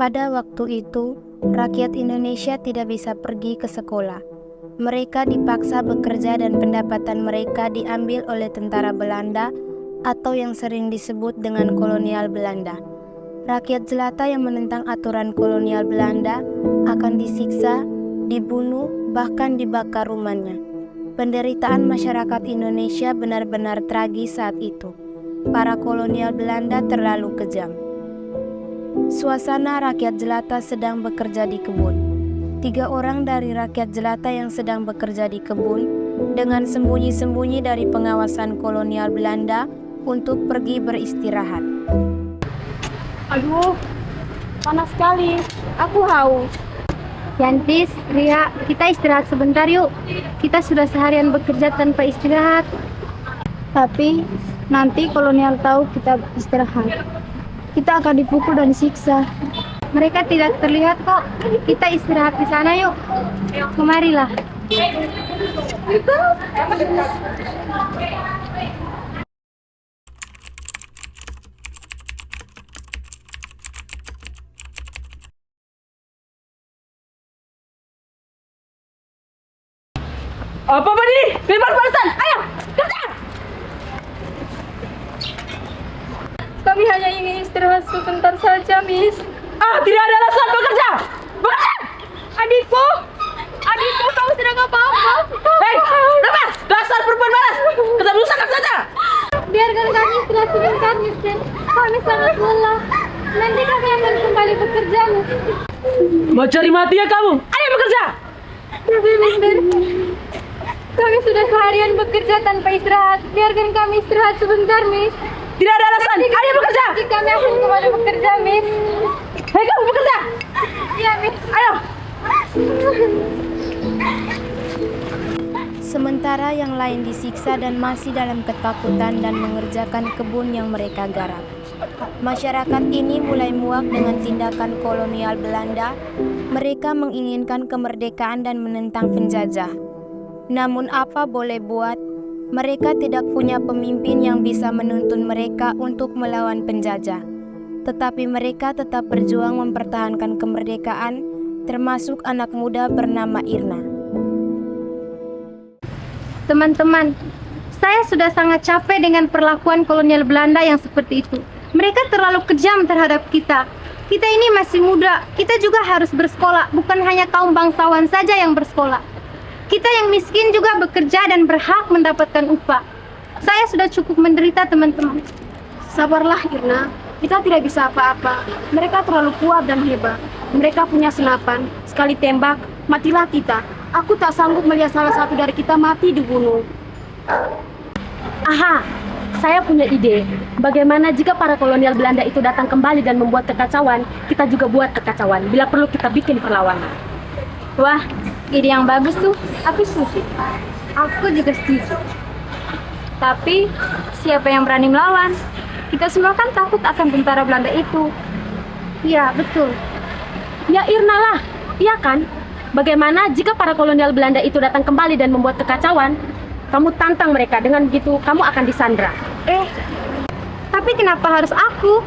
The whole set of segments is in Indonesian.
Pada waktu itu, rakyat Indonesia tidak bisa pergi ke sekolah. Mereka dipaksa bekerja dan pendapatan mereka diambil oleh tentara Belanda atau yang sering disebut dengan kolonial Belanda. Rakyat jelata yang menentang aturan kolonial Belanda akan disiksa, dibunuh, bahkan dibakar rumahnya. Penderitaan masyarakat Indonesia benar-benar tragis saat itu. Para kolonial Belanda terlalu kejam. Suasana rakyat jelata sedang bekerja di kebun. 3 orang dari rakyat jelata yang sedang bekerja di kebun dengan sembunyi-sembunyi dari pengawasan kolonial Belanda untuk pergi beristirahat. Aduh, panas sekali. Aku haus. Yantis, Ria, kita istirahat sebentar yuk. Kita sudah seharian bekerja tanpa istirahat. Tapi nanti kolonial tahu kita istirahat, kita akan dipukul dan disiksa. Mereka tidak terlihat kok. Kita istirahat di sana yuk. Kemarilah. Apa berdiri? Bebas balasan! Ayo, kerja! Kami hanya ingin istirahat sebentar saja, Miss. Tidak ada alasan bekerja! Bekerja! Adikku, kamu sedang apa-apa? Hei, lepas! Dasar perempuan malas! Kita rusakkan saja! Biarkan kami istirahat sebentar, Mister. Kami sangat lelah. Nanti kami akan kembali bekerja, Mister. Mau cari mati ya kamu? Ayo bekerja! Tapi, Mister, kami sudah seharian bekerja tanpa istirahat. Biarkan kami istirahat sebentar, Miss. Tidak ada alasan! Ayo bekerja! Nanti kami akan kembali bekerja, Miss. Hei kamu bekerja! Iya, Miss. Ayo! Sementara yang lain disiksa dan masih dalam ketakutan dan mengerjakan kebun yang mereka garap. Masyarakat ini mulai muak dengan tindakan kolonial Belanda. Mereka menginginkan kemerdekaan dan menentang penjajah. Namun apa boleh buat, mereka tidak punya pemimpin yang bisa menuntun mereka untuk melawan penjajah. Tetapi mereka tetap berjuang mempertahankan kemerdekaan, termasuk anak muda bernama Irna. Teman-teman, saya sudah sangat capek dengan perlakuan kolonial Belanda yang seperti itu. Mereka terlalu kejam terhadap kita. Kita ini masih muda, kita juga harus bersekolah, bukan hanya kaum bangsawan saja yang bersekolah. Kita yang miskin juga bekerja dan berhak mendapatkan upah. Saya sudah cukup menderita, teman-teman. Sabarlah, Irna. Kita tidak bisa apa-apa. Mereka terlalu kuat dan hebat. Mereka punya senapan. Sekali tembak, matilah kita. Aku tak sanggup melihat salah satu dari kita mati dibunuh. Aha, saya punya ide. Bagaimana jika para kolonial Belanda itu datang kembali dan membuat kekacauan, kita juga buat kekacauan. Bila perlu kita bikin perlawanan. Wah, ide yang bagus tuh. Aku setuju. Aku juga setuju. Tapi, siapa yang berani melawan? Kita semua kan takut akan tentara Belanda itu. Iya, betul. Ya Irna lah, iya kan? Bagaimana jika para kolonial Belanda itu datang kembali dan membuat kekacauan? Kamu tantang mereka, dengan begitu kamu akan disandra. Tapi kenapa harus aku?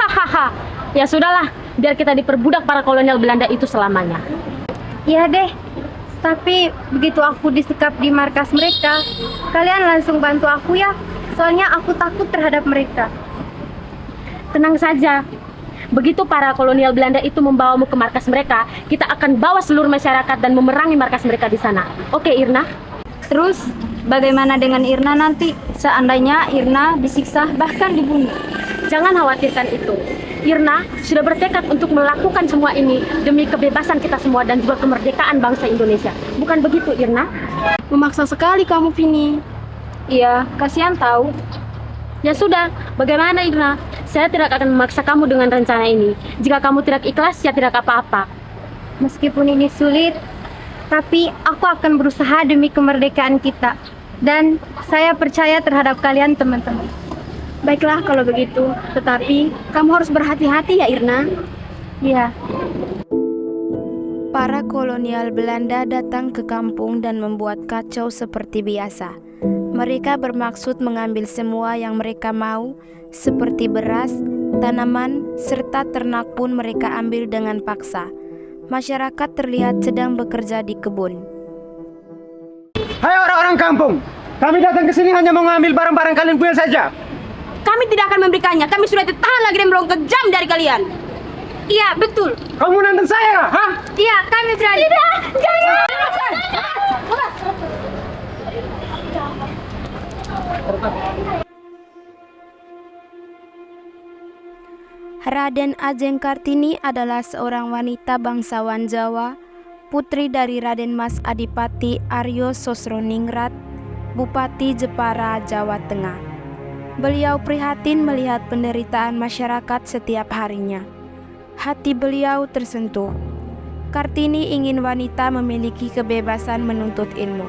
Hahaha, ya sudahlah, biar kita diperbudak para kolonial Belanda itu selamanya. Iya deh. Tapi begitu aku disekap di markas mereka, kalian langsung bantu aku ya. Soalnya aku takut terhadap mereka. Tenang saja. Begitu para kolonial Belanda itu membawamu ke markas mereka, kita akan bawa seluruh masyarakat dan memerangi markas mereka di sana. Oke, Irna? Terus, bagaimana dengan Irna nanti? Seandainya Irna disiksa bahkan dibunuh. Jangan khawatirkan itu. Irna sudah bertekad untuk melakukan semua ini demi kebebasan kita semua dan juga kemerdekaan bangsa Indonesia. Bukan begitu, Irna? Memaksa sekali kamu, Vini. Iya, kasihan tahu. Ya sudah, bagaimana Irna? Saya tidak akan memaksa kamu dengan rencana ini. Jika kamu tidak ikhlas, ya tidak apa-apa. Meskipun ini sulit, tapi aku akan berusaha demi kemerdekaan kita. Dan saya percaya terhadap kalian, teman-teman. Baiklah kalau begitu, tetapi kamu harus berhati-hati ya, Irna. Iya. Para kolonial Belanda datang ke kampung dan membuat kacau seperti biasa. Mereka bermaksud mengambil semua yang mereka mau, seperti beras, tanaman, serta ternak pun mereka ambil dengan paksa. Masyarakat terlihat sedang bekerja di kebun. Hai orang-orang kampung, kami datang ke sini hanya mau mengambil barang-barang kalian punya saja. Kami tidak akan memberikannya. Kami sudah tidak tahan lagi dan belum kejam dari kalian. Iya, betul. Kamu nantang saya, ha? Iya, kami berani. Tidak, jangan. Raden Ajeng Kartini adalah seorang wanita bangsawan Jawa, putri dari Raden Mas Adipati Aryo Sosroningrat, Bupati Jepara, Jawa Tengah. Beliau prihatin melihat penderitaan masyarakat setiap harinya. Hati beliau tersentuh. Kartini ingin wanita memiliki kebebasan menuntut ilmu.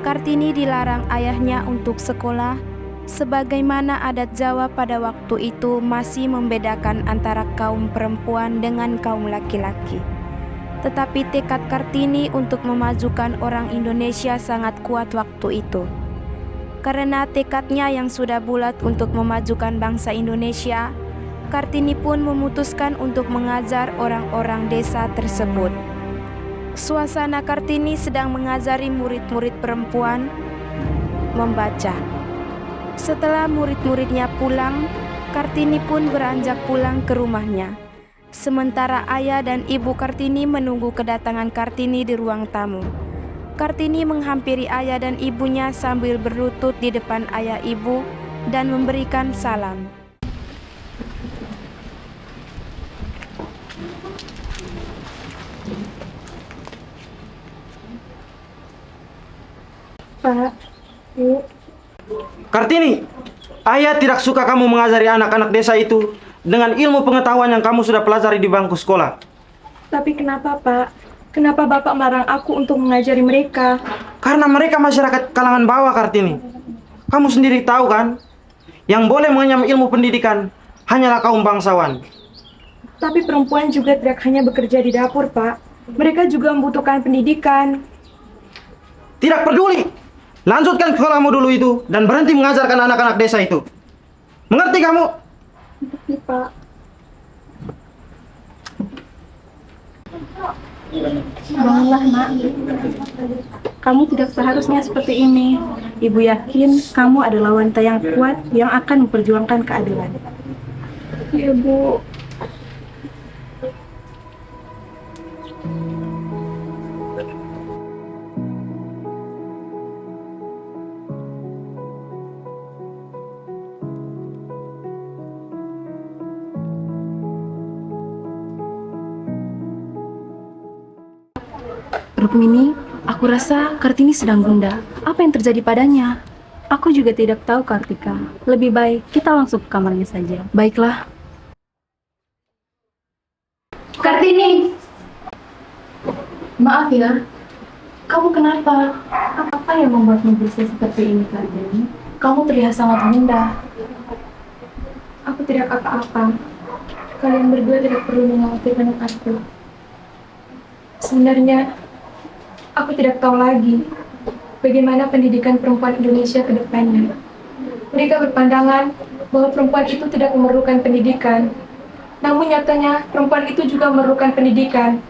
Kartini dilarang ayahnya untuk sekolah, sebagaimana adat Jawa pada waktu itu masih membedakan antara kaum perempuan dengan kaum laki-laki. Tetapi tekad Kartini untuk memajukan orang Indonesia sangat kuat waktu itu. Karena tekadnya yang sudah bulat untuk memajukan bangsa Indonesia, Kartini pun memutuskan untuk mengajar orang-orang desa tersebut. Suasana Kartini sedang mengajari murid-murid perempuan membaca. Setelah murid-muridnya pulang, Kartini pun beranjak pulang ke rumahnya. Sementara ayah dan ibu Kartini menunggu kedatangan Kartini di ruang tamu. Kartini menghampiri ayah dan ibunya sambil berlutut di depan ayah ibu dan memberikan salam. Pak, Bu. Kartini, ayah tidak suka kamu mengajari anak-anak desa itu dengan ilmu pengetahuan yang kamu sudah pelajari di bangku sekolah. Tapi kenapa, Pak? Kenapa Bapak melarang aku untuk mengajari mereka? Karena mereka masyarakat kalangan bawah, Kartini. Kamu sendiri tahu kan, yang boleh mengenyam ilmu pendidikan hanyalah kaum bangsawan. Tapi perempuan juga tidak hanya bekerja di dapur, Pak. Mereka juga membutuhkan pendidikan. Tidak peduli. Lanjutkan sekolahmu dulu itu dan berhenti mengajarkan anak-anak desa itu. Mengerti kamu? Tapi, Pak. Bangunlah, Nak. Kamu tidak seharusnya seperti ini. Ibu yakin kamu adalah wanita yang kuat yang akan memperjuangkan keadilan. Iya, Bu. Rukmini, aku rasa Kartini sedang gundah. Apa yang terjadi padanya? Aku juga tidak tahu, Kartika. Lebih baik kita langsung ke kamarnya saja. Baiklah. Kartini. Maaf ya, kamu kenapa? Apa yang membuatmu bersih seperti ini, Kartini? Kamu terlihat sangat gundah. Aku tidak apa-apa. Kalian berdua tidak perlu mengkhawatirkan aku. Sebenarnya, aku tidak tahu lagi bagaimana pendidikan perempuan Indonesia ke depannya. Mereka berpandangan bahwa perempuan itu tidak memerlukan pendidikan. Namun nyatanya perempuan itu juga memerlukan pendidikan.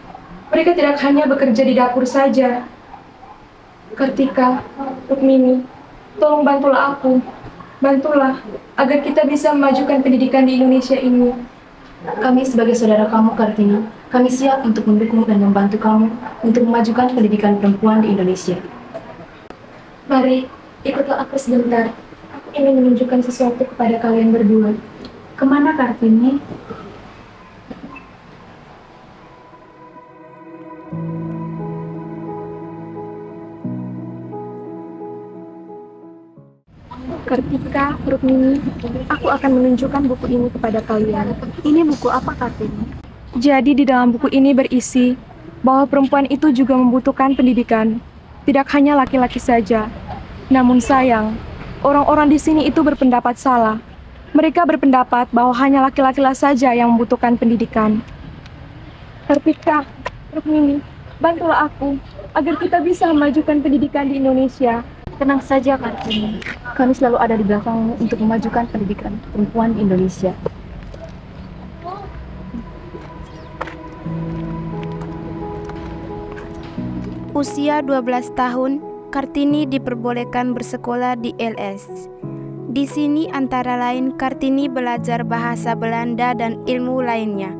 Mereka tidak hanya bekerja di dapur saja. Kartika, Rukmini, tolong bantulah aku. Bantulah agar kita bisa memajukan pendidikan di Indonesia ini. Kami sebagai saudara kamu, Kartini, kami siap untuk mendukung dan membantu kamu untuk memajukan pendidikan perempuan di Indonesia. Mari, ikutlah aku sebentar. Aku ingin menunjukkan sesuatu kepada kalian berdua. Kemana, Kartini? Kartika, Rukmini, aku akan menunjukkan buku ini kepada kalian. Ini buku apa, Kartini? Jadi di dalam buku ini berisi bahwa perempuan itu juga membutuhkan pendidikan. Tidak hanya laki-laki saja. Namun sayang, orang-orang di sini itu berpendapat salah. Mereka berpendapat bahwa hanya laki-laki saja yang membutuhkan pendidikan. Kartika, Rukmini, bantulah aku agar kita bisa memajukan pendidikan di Indonesia. Tenang saja, Kartini. Kami selalu ada di belakangmu untuk memajukan pendidikan perempuan di Indonesia. Usia 12 tahun, Kartini diperbolehkan bersekolah di LS. Di sini antara lain Kartini belajar bahasa Belanda dan ilmu lainnya.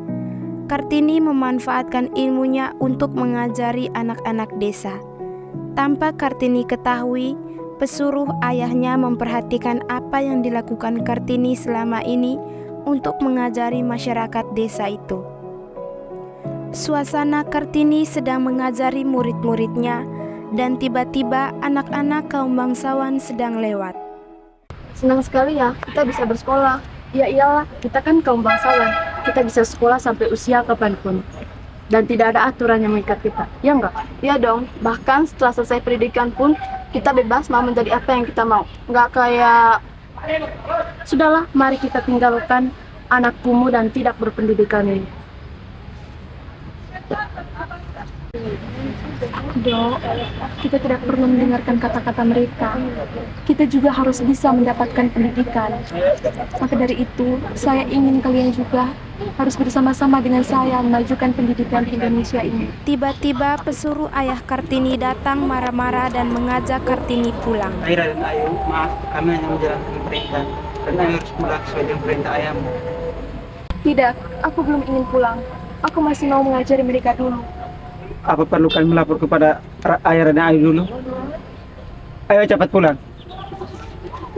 Kartini memanfaatkan ilmunya untuk mengajari anak-anak desa. Tanpa Kartini ketahui, pesuruh ayahnya memperhatikan apa yang dilakukan Kartini selama ini untuk mengajari masyarakat desa itu. Suasana Kartini sedang mengajari murid-muridnya, dan tiba-tiba anak-anak kaum bangsawan sedang lewat. Senang sekali ya, kita bisa bersekolah. Ya iyalah, kita kan kaum bangsawan. Kita bisa sekolah sampai usia kapanpun. Dan tidak ada aturan yang mengikat kita, ya enggak? Iya dong, bahkan setelah selesai pendidikan pun, kita bebas mau menjadi apa yang kita mau. Enggak kayak... Sudahlah, mari kita tinggalkan anak kumuh dan tidak berpendidikan ini. Dok, kita tidak perlu mendengarkan kata-kata mereka. Kita juga harus bisa mendapatkan pendidikan. Maka dari itu, saya ingin kalian juga harus bersama-sama dengan saya memajukan pendidikan di Indonesia ini. Tiba-tiba pesuruh ayah Kartini datang marah-marah dan mengajak Kartini pulang. Aira dan Ayu, maaf, kami hanya menjalankan perintah dan Ayu harus pulang sesuai dengan perintah ayahmu. Tidak, aku belum ingin pulang. Aku masih mau mengajari mereka dulu. Apa perlu kami melapor kepada Aira dan Ayu dulu? Ayo cepat pulang.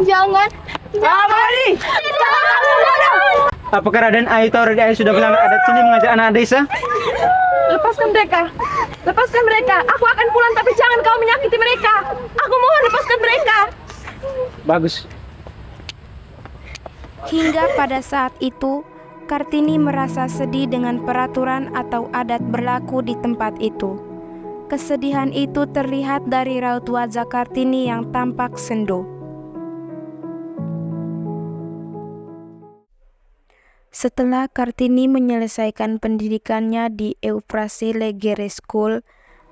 Jangan. Apakah Raden Ayu tahu Raden Ayu sudah melanggar adat sini mengajak anak desa? Lepaskan mereka. Lepaskan mereka. Aku akan pulang tapi jangan kau menyakiti mereka. Aku mohon lepaskan mereka. Bagus. Hingga pada saat itu, Kartini merasa sedih dengan peraturan atau adat berlaku di tempat itu. Kesedihan itu terlihat dari raut wajah Kartini yang tampak sendu. Setelah Kartini menyelesaikan pendidikannya di Euphrasie Legere School,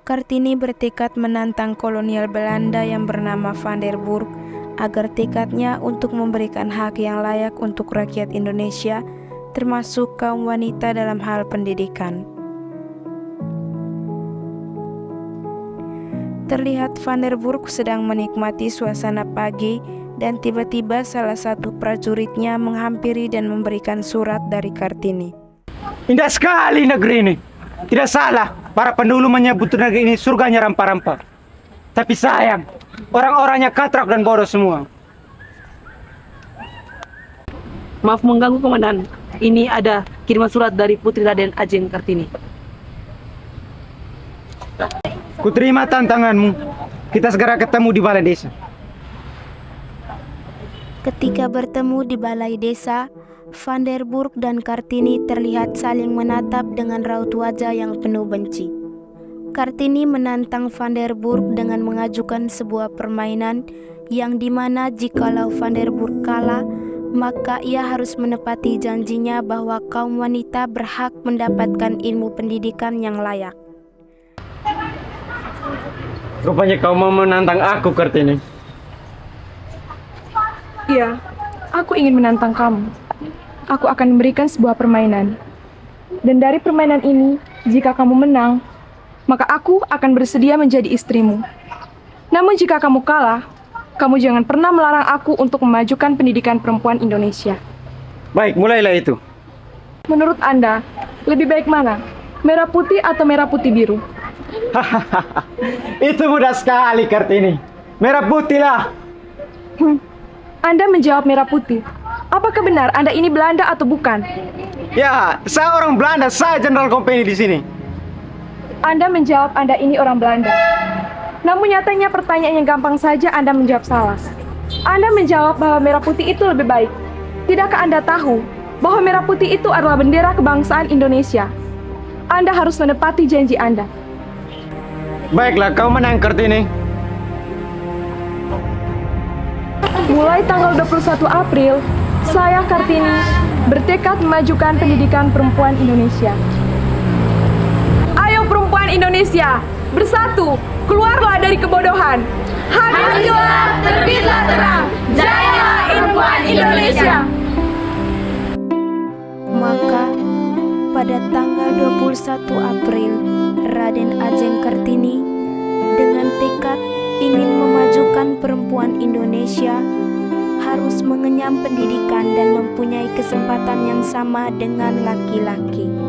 Kartini bertekad menantang kolonial Belanda yang bernama Van der Burg agar tekadnya untuk memberikan hak yang layak untuk rakyat Indonesia, termasuk kaum wanita dalam hal pendidikan. Terlihat Van der Burg sedang menikmati suasana pagi dan tiba-tiba salah satu prajuritnya menghampiri dan memberikan surat dari Kartini. Indah sekali negeri ini. Tidak salah, para pendulu menyebut negeri ini surganya rampa-rampa. Tapi sayang, orang-orangnya katrak dan bodoh semua. Maaf mengganggu, Komandan. Ini ada kiriman surat dari Putri Raden Ajeng Kartini. Kuterima tantanganmu. Kita segera ketemu di balai desa. Ketika bertemu di balai desa, Van der Burg dan Kartini terlihat saling menatap dengan raut wajah yang penuh benci. Kartini menantang Van der Burg dengan mengajukan sebuah permainan yang dimana jikalau Van der Burg kalah, maka ia harus menepati janjinya bahwa kaum wanita berhak mendapatkan ilmu pendidikan yang layak. Rupanya kau mau menantang aku, Kartini. Iya, aku ingin menantang kamu. Aku akan memberikan sebuah permainan. Dan dari permainan ini, jika kamu menang, maka aku akan bersedia menjadi istrimu. Namun jika kamu kalah, kamu jangan pernah melarang aku untuk memajukan pendidikan perempuan Indonesia. Baik, mulailah itu. Menurut Anda, lebih baik mana? Merah putih atau merah putih biru? Itu mudah sekali, Kartini. Merah putih lah. Anda menjawab merah putih. Apakah benar Anda ini Belanda atau bukan? Ya, saya orang Belanda, saya Jenderal Kompeni di sini. Anda menjawab Anda ini orang Belanda. Namun nyatanya pertanyaan yang gampang saja Anda menjawab salah. Anda menjawab bahwa merah putih itu lebih baik. Tidakkah Anda tahu bahwa merah putih itu adalah bendera kebangsaan Indonesia? Anda harus menepati janji Anda. Baiklah, kau menang, Kartini. Mulai tanggal 21 April, saya Kartini bertekad memajukan pendidikan perempuan Indonesia. Ayo perempuan Indonesia, bersatu, keluarlah dari kebodohan. Habis gelap, terbitlah terang. Jayalah perempuan Indonesia. Maka pada tanggal 21 April, Raden Ajeng Kartini dengan tekad ingin memajukan perempuan Indonesia harus mengenyam pendidikan dan mempunyai kesempatan yang sama dengan laki-laki.